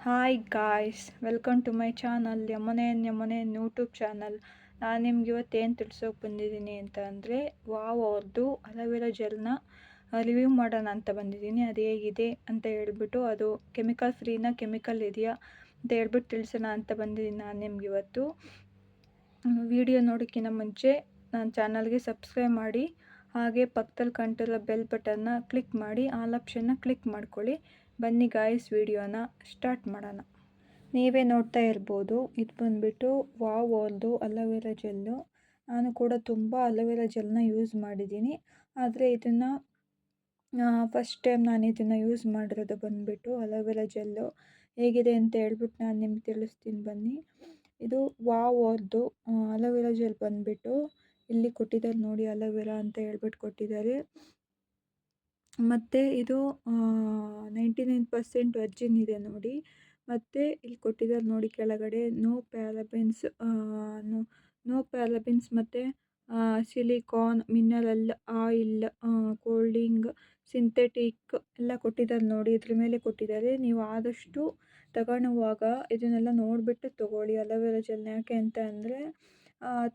Hi guys, welcome to my channel ಯಮನೇನ್ YouTube channel. ನಾನು ನಿಮ್ಗೆ ಇವತ್ತೇನು ತಿಳಿಸೋಕೆ ಬಂದಿದ್ದೀನಿ ಅಂತ ಅಂದರೆ, ವಾವ್ ಅವ್ರದ್ದು ಅಲೋವೆರಾ ಜೆಲ್ನ ರಿವ್ಯೂ ಮಾಡೋಣ ಅಂತ ಬಂದಿದ್ದೀನಿ. ಅದು ಹೇಗಿದೆ ಅಂತ ಹೇಳ್ಬಿಟ್ಟು, ಅದು ಕೆಮಿಕಲ್ ಫ್ರೀನ ಕೆಮಿಕಲ್ ಇದೆಯಾ ಅಂತ ಹೇಳ್ಬಿಟ್ಟು ತಿಳಿಸೋಣ ಅಂತ ಬಂದಿದ್ದೀನಿ ನಾನು ನಿಮ್ಗೆ ಇವತ್ತು. ವಿಡಿಯೋ ನೋಡೋಕ್ಕಿಂತ ಮುಂಚೆ ನನ್ನ ಚಾನಲ್ಗೆ ಸಬ್ಸ್ಕ್ರೈಬ್ ಮಾಡಿ, ಹಾಗೆ ಪಕ್ಕದಲ್ಲಿ ಕಾಣ್ತಿರೋ ಬೆಲ್ ಬಟನ್ನ ಕ್ಲಿಕ್ ಮಾಡಿ, ಆಲ್ ಆಪ್ಷನ್ನ ಕ್ಲಿಕ್ ಮಾಡ್ಕೊಳ್ಳಿ. ಬನ್ನಿ ಗಾಯ್ಸ್, ವಿಡಿಯೋನ ಸ್ಟಾರ್ಟ್ ಮಾಡೋಣ. ನೀವೇ ನೋಡ್ತಾ ಇರ್ಬೋದು, ಇದು ಬಂದುಬಿಟ್ಟು ವಾವ್ ಅವ್ರದ್ದು ಅಲೋವೆರಾ ಜೆಲ್ಲು. ನಾನು ಕೂಡ ತುಂಬ ಅಲೋವೆರಾ ಜೆಲ್ನ ಯೂಸ್ ಮಾಡಿದ್ದೀನಿ, ಆದರೆ ಇದನ್ನು ಫಸ್ಟ್ ಟೈಮ್ ನಾನು ಇದನ್ನು ಯೂಸ್ ಮಾಡಿರೋದು ಬಂದುಬಿಟ್ಟು ಅಲೋವೆರಾ ಜೆಲ್ಲು. ಹೇಗಿದೆ ಅಂತ ಹೇಳ್ಬಿಟ್ಟು ನಾನು ನಿಮ್ಗೆ ತಿಳಿಸ್ತೀನಿ ಬನ್ನಿ. ಇದು ವಾವ್ ಅವ್ರದ್ದು ಅಲೋವೆರಾ ಜೆಲ್ ಬಂದುಬಿಟ್ಟು ಇಲ್ಲಿ ಕೊಟ್ಟಿದ್ದಾರೆ ನೋಡಿ, ಅಲೋವೆರಾ ಅಂತ ಹೇಳ್ಬಿಟ್ಟು ಕೊಟ್ಟಿದ್ದಾರೆ. ಮತ್ತು ಇದು 99% ವರ್ಜಿನ್ ಇದೆ ನೋಡಿ. ಮತ್ತು ಇಲ್ಲಿ ಕೊಟ್ಟಿದ್ದಾರೆ ನೋಡಿ ಕೆಳಗಡೆ ನೋ ಪ್ಯಾರಬಿನ್ಸ್ ಮತ್ತು ಸಿಲಿಕಾನ್, ಮಿನರಲ್ ಆಯಿಲ್, ಕೋಲ್ಡಿಂಗ್, ಸಿಂಥೆಟಿಕ್ ಎಲ್ಲ ಕೊಟ್ಟಿದ್ದಾರೆ ನೋಡಿ. ಇದ್ರ ಮೇಲೆ ಕೊಟ್ಟಿದ್ದಾರೆ. ನೀವು ಆದಷ್ಟು ತಗೊಳ್ಳುವಾಗ ಇದನ್ನೆಲ್ಲ ನೋಡಿಬಿಟ್ಟು ತೊಗೊಳ್ಳಿ ಅಲೋವೆರಾ ಜೆಲ್ನ. ಯಾಕೆ ಅಂತ ಅಂದರೆ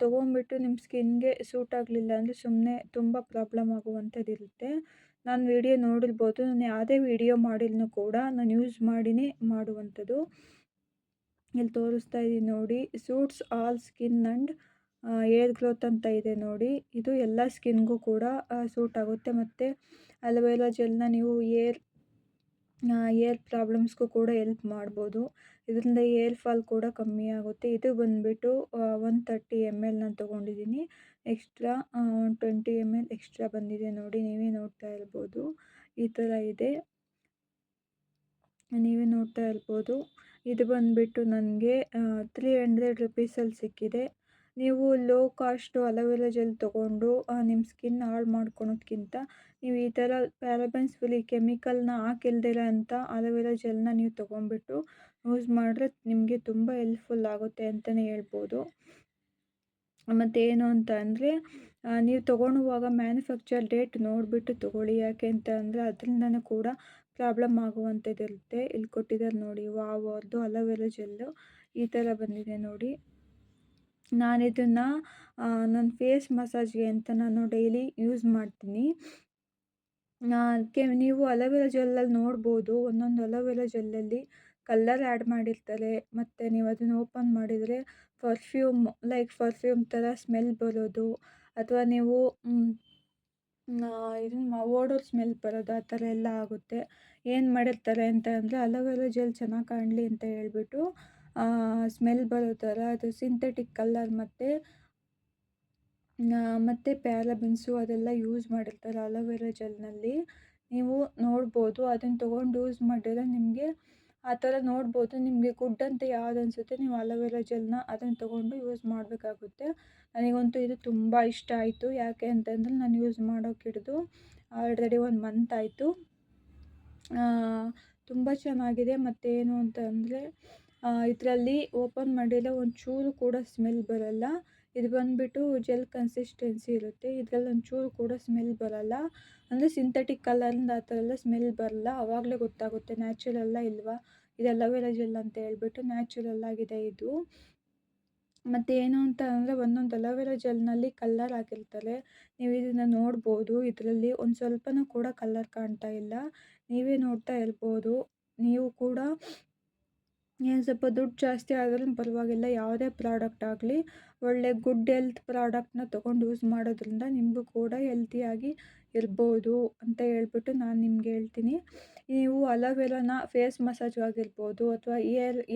ತೊಗೊಂಬಿಟ್ಟು ನಿಮ್ಮ ಸ್ಕಿನ್ಗೆ ಸೂಟ್ ಆಗಲಿಲ್ಲ ಅಂದರೆ ಸುಮ್ಮನೆ ತುಂಬ ಪ್ರಾಬ್ಲಮ್ ಆಗುವಂಥದ್ದು ಇರುತ್ತೆ. ನಾನು ವಿಡಿಯೋ ನೋಡಿರ್ಬೋದು, ನಾನು ಯಾವುದೇ ವಿಡಿಯೋ ಮಾಡಿದ್ನೂ ಕೂಡ ನಾನು ಯೂಸ್ ಮಾಡಿನೇ ಮಾಡುವಂಥದ್ದು. ಇಲ್ಲಿ ತೋರಿಸ್ತಾ ಇದ್ದೀನಿ ನೋಡಿ, suits all skin and air growth ಅಂತ ಇದೆ ನೋಡಿ. ಇದು ಎಲ್ಲ ಸ್ಕಿನ್ಗೂ ಕೂಡ ಸೂಟ್ ಆಗುತ್ತೆ. ಮತ್ತು ಅಲೋವೆರಾ ಜೆಲ್ನ ನೀವು ಏರ್ ಪ್ರಾಬ್ಲಮ್ಸ್ಗೂ ಕೂಡ ಹೆಲ್ಪ್ ಮಾಡ್ಬೋದು. ಇದರಿಂದ ಏರ್ ಫಾಲ್ ಕೂಡ ಕಮ್ಮಿ ಆಗುತ್ತೆ. ಇದು ಬಂದುಬಿಟ್ಟು 130 ml ನಾನು ತೊಗೊಂಡಿದ್ದೀನಿ. ಎಕ್ಸ್ಟ್ರಾ 20 ml ಎಕ್ಸ್ಟ್ರಾ ಬಂದಿದೆ ನೋಡಿ, ನೀವೇ ನೋಡ್ತಾ ಇರ್ಬೋದು. ಈ ಥರ ಇದೆ, ನೀವೇ ನೋಡ್ತಾ ಇರ್ಬೋದು. ಇದು ಬಂದುಬಿಟ್ಟು ನನಗೆ 300 ರುಪೀಸಲ್ಲಿ ಸಿಕ್ಕಿದೆ. ನೀವು ಲೋ ಕಾಸ್ಟು ಅಲೋವೆರಾ ಜೆಲ್ ತೊಗೊಂಡು ನಿಮ್ಮ ಸ್ಕಿನ್ ಹಾಳು ಮಾಡ್ಕೊಳೋದ್ಕಿಂತ ನೀವು ಈ ಥರ ಪ್ಯಾರಾಬೆನ್ಸ್ ಫ್ರೀ ಕೆಮಿಕಲ್ನ ಹಾಕಿಲ್ದಿರ ಅಂತ ಅಲೋವೆರಾ ಜೆಲ್ನ ನೀವು ತೊಗೊಂಡ್ಬಿಟ್ಟು ಯೂಸ್ ಮಾಡಿದ್ರೆ ನಿಮಗೆ ತುಂಬ ಹೆಲ್ಪ್ಫುಲ್ ಆಗುತ್ತೆ ಅಂತಲೇ ಹೇಳ್ಬೋದು. ಮತ್ತೇನು ಅಂತ ಅಂದರೆ, ನೀವು ತೊಗೊಳುವಾಗ ಮ್ಯಾನುಫ್ಯಾಕ್ಚರ್ ಡೇಟ್ ನೋಡಿಬಿಟ್ಟು ತೊಗೊಳ್ಳಿ. ಯಾಕೆ ಅಂತ ಅಂದರೆ ಅದರಿಂದನೂ ಕೂಡ ಪ್ರಾಬ್ಲಮ್ ಆಗುವಂಥದ್ದಿರುತ್ತೆ. ಇಲ್ಲಿ ಕೊಟ್ಟಿದ್ದಾರೆ ನೋಡಿ, ವಾವ್ ಅವ್ರದ್ದು ಅಲೋವೆರಾ ಜೆಲ್ಲು ಈ ಥರ ಬಂದಿದೆ ನೋಡಿ. ನಾನಿದನ್ನು ನನ್ನ ಫೇಸ್ ಮಸಾಜ್ಗೆ ಅಂತ ನಾನು ಡೈಲಿ ಯೂಸ್ ಮಾಡ್ತೀನಿ. ನೀವು ಅಲೋವೆರಾ ಜೆಲ್ಲಲ್ಲಿ ನೋಡ್ಬೋದು, ಒಂದೊಂದು ಅಲೋವೆರಾ ಜೆಲ್ಲಲ್ಲಿ ಕಲ್ಲರ್ ಆ್ಯಡ್ ಮಾಡಿರ್ತಾರೆ. ಮತ್ತು ನೀವು ಅದನ್ನು ಓಪನ್ ಮಾಡಿದರೆ ಪರ್ಫ್ಯೂಮ್ ಥರ ಸ್ಮೆಲ್ ಬರೋದು, ಅಥವಾ ನೀವು ಇದನ್ನು ಓಡೋರ್ ಸ್ಮೆಲ್ ಬರೋದು, ಆ ಥರ ಎಲ್ಲ ಆಗುತ್ತೆ. ಏನು ಮಾಡಿರ್ತಾರೆ ಅಂತ ಅಂದರೆ ಅಲೋವೆರಾ ಜೆಲ್ ಚೆನ್ನಾಗಿ ಕಾಣಲಿ ಅಂತ ಹೇಳ್ಬಿಟ್ಟು ಸ್ಮೆಲ್ ಬರೋ ಥರ ಅದು ಸಿಂಥೆಟಿಕ್ ಕಲ್ಲರ್ ಮತ್ತು ಪ್ಯಾರಾಬಿನ್ಸು ಅದೆಲ್ಲ ಯೂಸ್ ಮಾಡಿರ್ತಾರೆ ಅಲೋವೆರಾ ಜೆಲ್ನಲ್ಲಿ. ನೀವು ನೋಡ್ಬೋದು, ಅದನ್ನು ತೊಗೊಂಡು ಯೂಸ್ ಮಾಡಿದ್ರೆ ನಿಮಗೆ ಆ ಥರ ನೋಡ್ಬೋದು. ನಿಮಗೆ ಗುಡ್ ಅಂತ ಯಾವ್ದು ಅನಿಸುತ್ತೆ ನೀವು ಅಲೋವೆರಾ ಜೆಲ್ನ ಅದನ್ನು ತೊಗೊಂಡು ಯೂಸ್ ಮಾಡಬೇಕಾಗುತ್ತೆ. ನನಗಂತೂ ಇದು ತುಂಬ ಇಷ್ಟ ಆಯಿತು. ಯಾಕೆ ಅಂತಂದರೆ ನಾನು ಯೂಸ್ ಮಾಡೋಕೆ ಹಿಡಿದು ಆಲ್ರೆಡಿ 1 ಮಂತ್ ಆಯಿತು. ತುಂಬ ಚೆನ್ನಾಗಿದೆ. ಮತ್ತೇನು ಅಂತ ಅಂದರೆ ಇದರಲ್ಲಿ ಓಪನ್ ಮಾಡಿದರೆ ಒಂಚೂರು ಕೂಡ ಸ್ಮೆಲ್ ಬರೋಲ್ಲ. ಇದು ಬಂದುಬಿಟ್ಟು ಜೆಲ್ ಕನ್ಸಿಸ್ಟೆನ್ಸಿ ಇರುತ್ತೆ. ಇದರಲ್ಲಿ ಒಂಚೂರು ಕೂಡ ಸ್ಮೆಲ್ ಬರೋಲ್ಲ. ಅಂದರೆ ಸಿಂಥೆಟಿಕ್ ಕಲರಿಂದ ಆ ಥರ ಎಲ್ಲ ಸ್ಮೆಲ್ ಬರಲ್ಲ. ಆವಾಗಲೇ ಗೊತ್ತಾಗುತ್ತೆ ನ್ಯಾಚುರಲ್ಲ ಇಲ್ವಾ, ಇದು ಅಲೋವೆರಾ ಜೆಲ್ ಅಂತ ಹೇಳ್ಬಿಟ್ಟು ನ್ಯಾಚುರಲ್ ಆಗಿದೆ ಇದು. ಮತ್ತು ಏನು ಅಂತ ಅಂದರೆ ಒಂದೊಂದು ಅಲೋವೆರಾ ಜೆಲ್ನಲ್ಲಿ ಕಲ್ಲರ್ ಹಾಕಿರ್ತಾರೆ. ನೀವು ಇದನ್ನು ನೋಡ್ಬೋದು, ಇದರಲ್ಲಿ ಒಂದು ಸ್ವಲ್ಪನೂ ಕೂಡ ಕಲ್ಲರ್ ಕಾಣ್ತಾ ಇಲ್ಲ. ನೀವೇ ನೋಡ್ತಾ ಇರ್ಬೋದು. ನೀವು ಕೂಡ ಏನು ಸ್ವಲ್ಪ ದುಡ್ಡು ಜಾಸ್ತಿ ಆದ್ರೂ ಪರವಾಗಿಲ್ಲ, ಯಾವುದೇ ಪ್ರಾಡಕ್ಟ್ ಆಗಲಿ ಒಳ್ಳೆ ಗುಡ್ ಹೆಲ್ತ್ ಪ್ರಾಡಕ್ಟ್ನ ತೊಗೊಂಡು ಯೂಸ್ ಮಾಡೋದ್ರಿಂದ ನಿಮಗೂ ಕೂಡ ಹೆಲ್ತಿಯಾಗಿ ಇರ್ಬೋದು ಅಂತ ಹೇಳ್ಬಿಟ್ಟು ನಾನು ನಿಮ್ಗೆ ಹೇಳ್ತೀನಿ. ನೀವು ಅಲೋವೆರಾನ ಫೇಸ್ ಮಸಾಜ್ಗಾಗಿರ್ಬೋದು, ಅಥವಾ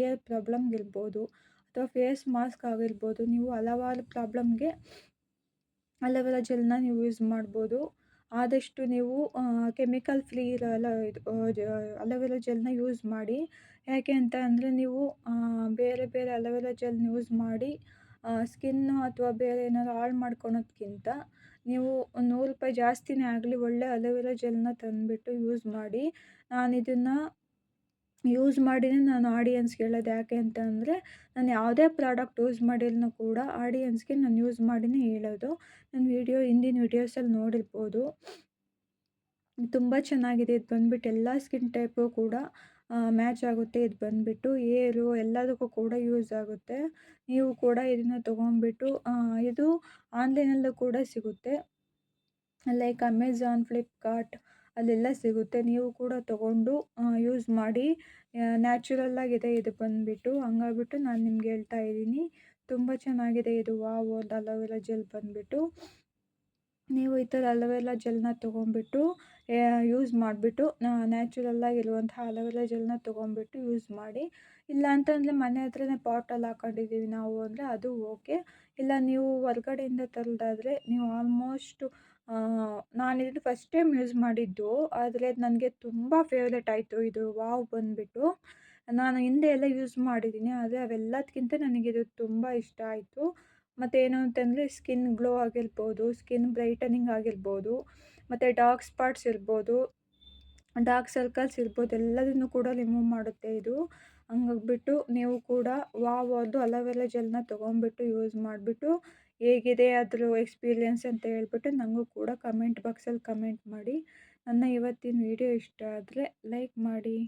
ಏರ್ ಪ್ರಾಬ್ಲಮ್ಗಿರ್ಬೋದು, ಅಥವಾ ಫೇಸ್ ಮಾಸ್ಕ್ ಆಗಿರ್ಬೋದು, ನೀವು ಹಲವಾರು ಪ್ರಾಬ್ಲಮ್ಗೆ ಅಲೋವೆರಾ ಜೆಲ್ನ ನೀವು ಯೂಸ್ ಮಾಡ್ಬೋದು. ಆದಷ್ಟು ನೀವು ಕೆಮಿಕಲ್ ಫ್ರೀ ಇರೋ ಅಲೋವೆರಾ ಜೆಲ್ನ ಯೂಸ್ ಮಾಡಿ. ಯಾಕೆ ಅಂತ ಅಂದರೆ ನೀವು ಬೇರೆ ಬೇರೆ ಅಲೋವೆರಾ ಜೆಲ್ನ ಯೂಸ್ ಮಾಡಿ ಸ್ಕಿನ್ನು ಅಥವಾ ಬೇರೆ ಏನಾದ್ರು ಹಾಳು ಮಾಡ್ಕೊಳೋದ್ಕಿಂತ ನೀವು ಒಂದು ₹100 ಜಾಸ್ತಿನೇ ಆಗಲಿ ಒಳ್ಳೆ ಅಲೋವೆರಾ ಜೆಲ್ನ ತಂದುಬಿಟ್ಟು ಯೂಸ್ ಮಾಡಿ. ನಾನು ಇದನ್ನು ಯೂಸ್ ಮಾಡಿನೇ ನಾನು ಆಡಿಯನ್ಸ್ಗೆ ಹೇಳೋದು. ಯಾಕೆ ಅಂತ ಅಂದರೆ ನಾನು ಯಾವುದೇ ಪ್ರಾಡಕ್ಟ್ ಯೂಸ್ ಮಾಡಿದ್ರೂ ಕೂಡ ಆಡಿಯನ್ಸ್ಗೆ ನಾನು ಯೂಸ್ ಮಾಡಿನೇ ಹೇಳೋದು. ನನ್ನ ಹಿಂದಿನ ವೀಡಿಯೋಸಲ್ಲಿ ನೋಡಿರ್ಬೋದು. ತುಂಬ ಚೆನ್ನಾಗಿದೆ. ಇದು ಬಂದುಬಿಟ್ಟು ಎಲ್ಲ ಸ್ಕಿನ್ ಟೈಪು ಕೂಡ ಮ್ಯಾಚ್ ಆಗುತ್ತೆ. ಇದು ಬಂದುಬಿಟ್ಟು ಏರು ಎಲ್ಲದಕ್ಕೂ ಕೂಡ ಯೂಸ್ ಆಗುತ್ತೆ. ನೀವು ಕೂಡ ಇದನ್ನು ತೊಗೊಂಡ್ಬಿಟ್ಟು ಇದು ಆನ್ಲೈನಲ್ಲೂ ಕೂಡ ಸಿಗುತ್ತೆ. ಲೈಕ್ ಅಮೆಝಾನ್, ಫ್ಲಿಪ್ಕಾರ್ಟ್ ಅಲ್ಲೆಲ್ಲ ಸಿಗುತ್ತೆ. ನೀವು ಕೂಡ ತೊಗೊಂಡು ಯೂಸ್ ಮಾಡಿ. ನ್ಯಾಚುರಲ್ ಆಗಿದೆ ಇದು ಬಂದುಬಿಟ್ಟು. ಹಂಗಾಗ್ಬಿಟ್ಟು ನಾನು ನಿಮ್ಗೆ ಹೇಳ್ತಾ ಇದ್ದೀನಿ. ತುಂಬ ಚೆನ್ನಾಗಿದೆ ಇದು ವಾವ್ ಅಲೋವೆರಾ ಜೆಲ್ ಬಂದುಬಿಟ್ಟು. ನೀವು ಈ ಥರ ಅಲೋವೆರಾ ಜೆಲ್ನ ತೊಗೊಂಡ್ಬಿಟ್ಟು ಯೂಸ್ ಮಾಡಿಬಿಟ್ಟು ನ್ಯಾಚುರಲ್ ಆಗಿರುವಂತಹ ಅಲೋವೆರಾ ಜೆಲ್ನ ತೊಗೊಂಡ್ಬಿಟ್ಟು ಯೂಸ್ ಮಾಡಿ. ಇಲ್ಲ ಅಂತಂದರೆ ಮನೆ ಹತ್ರನೇ ಪಾಟಲ್ಲಿ ಹಾಕೊಂಡಿದ್ದೀವಿ ನಾವು ಅಂದರೆ ಅದು ಓಕೆ. ಇಲ್ಲ ನೀವು ಹೊರ್ಗಡೆಯಿಂದ ತರೋದಾದರೆ ನೀವು ಆಲ್ಮೋಸ್ಟು ನಾನಿದು ಫಸ್ಟ್ ಟೈಮ್ ಯೂಸ್ ಮಾಡಿದ್ದು. ಆದರೆ ನನಗೆ ತುಂಬ ಫೇವ್ರೇಟ್ ಆಯಿತು ಇದು ವಾವ್ ಬಂದುಬಿಟ್ಟು. ನಾನು ಹಿಂದೆ ಎಲ್ಲ ಯೂಸ್ ಮಾಡಿದ್ದೀನಿ. ಆದರೆ ಅವೆಲ್ಲದಕ್ಕಿಂತ ನನಗಿದು ತುಂಬ ಇಷ್ಟ ಆಯಿತು. ಮತ್ತೇನು ಅಂತಂದರೆ ಸ್ಕಿನ್ ಗ್ಲೋ ಆಗಿರ್ಬೋದು, ಸ್ಕಿನ್ ಬ್ರೈಟನಿಂಗ್ ಆಗಿರ್ಬೋದು, ಮತ್ತು ಡಾರ್ಕ್ ಸ್ಪಾಟ್ಸ್ ಇರ್ಬೋದು, ಡಾರ್ಕ್ ಸರ್ಕಲ್ಸ್ ಇರ್ಬೋದು, ಎಲ್ಲದನ್ನು ಕೂಡ ರಿಮೂವ್ ಮಾಡುತ್ತೆ ಇದು. ಹಂಗಾಗ್ಬಿಟ್ಟು ನೀವು ಕೂಡ ವಾವ್ ಅವ್ರದ್ದು ಅಲೋವೆರಾ ಜೆಲ್ನ ತೊಗೊಂಡ್ಬಿಟ್ಟು ಯೂಸ್ ಮಾಡಿಬಿಟ್ಟು ಹೇಗಿದೆ ಅದ್ರ ಎಕ್ಸ್ಪೀರಿಯೆನ್ಸ್ ಅಂತ ಹೇಳ್ಬಿಟ್ಟು ನನಗೂ ಕೂಡ ಕಮೆಂಟ್ ಬಾಕ್ಸಲ್ಲಿ ಕಮೆಂಟ್ ಮಾಡಿ. ನನ್ನ ಇವತ್ತಿನ ವಿಡಿಯೋ ಇಷ್ಟ ಆದರೆ ಲೈಕ್ ಮಾಡಿ.